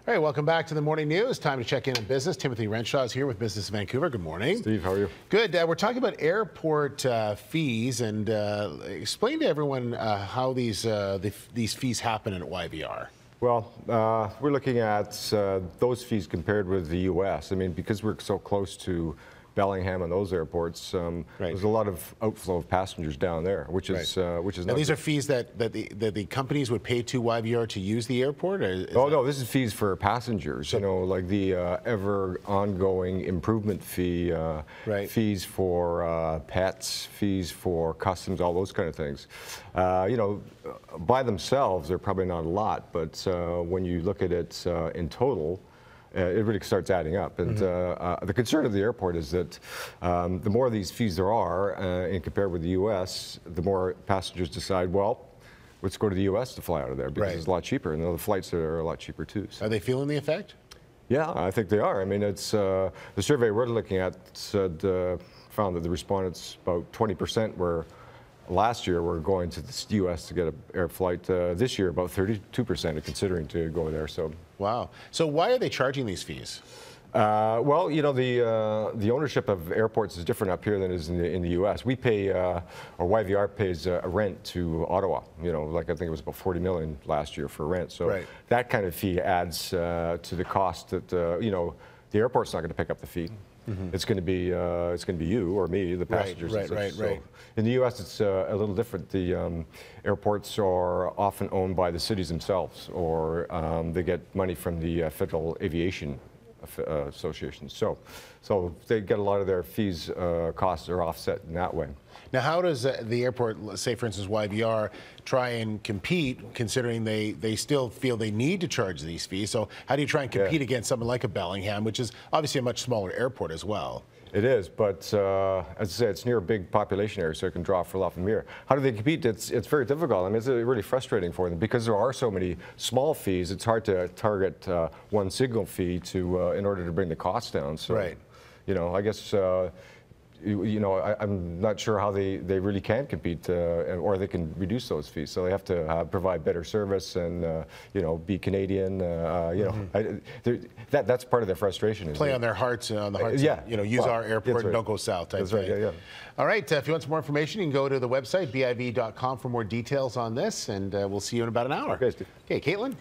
All right, welcome back to the Morning News. Time to check in on business. Timothy Renshaw is here with Business Vancouver. Good morning. Steve, how are you? Good. We're talking about airport fees, and explain to everyone how these fees happen at YVR. Well, we're looking at those fees compared with the U.S. I mean, because we're so close to Bellingham and those airports, there's a lot of outflow of passengers down there, which is now, not these are fees that the companies would pay to YVR to use the airport? No, this is fees for passengers. So, you know, like the ever ongoing improvement fee, fees for pets, fees for customs, all those kind of things. You know, by themselves, they're probably not a lot, but when you look at it in total, it really starts adding up. And the concern of the airport is that the more of these fees there are, and compared with the U.S., the more passengers decide, well, let's go to the U.S. to fly out of there because it's a lot cheaper, and the flights are a lot cheaper too. So. Are they feeling the effect? Yeah, I think they are. I mean, it's the survey we're looking at found that the respondents, about 20% were last year were going to the U.S. to get an air flight. This year, about 32% are considering to go there. So. Wow. So why are they charging these fees? Well, you know, the ownership of airports is different up here than it is in the U.S. We pay, or YVR pays a rent to Ottawa. You know, like I think it was about $40 million last year for rent. So that kind of fee adds to the cost that you know, the airport's not going to pick up the fee. It's going to be you or me, the passengers. Right. In the U.S., it's a little different. The airports are often owned by the cities themselves, or they get money from the Federal Aviation Association. So they get a lot of their fees, costs are offset in that way. Now, how does the airport, say for instance YVR, try and compete, considering they still feel they need to charge these fees? So how do you try and compete against something like a Bellingham, which is obviously a much smaller airport as well? It is, but as I say, it's near a big population area, so it can draw for a lot from here. How do they compete? It's very difficult. I mean, it's really frustrating for them because there are so many small fees. It's hard to target one single fee to in order to bring the costs down. So, you know, I guess. You know, I'm not sure how they really can compete, or they can reduce those fees. So they have to provide better service and, you know, be Canadian. You know, that's part of their frustration. Play on their hearts, on the hearts. You know, use our airport and don't go south. That's right. Yeah. All right. If you want some more information, you can go to the website BIV.com for more details on this, and we'll see you in about an hour. Okay, Steve. Okay, Caitlin.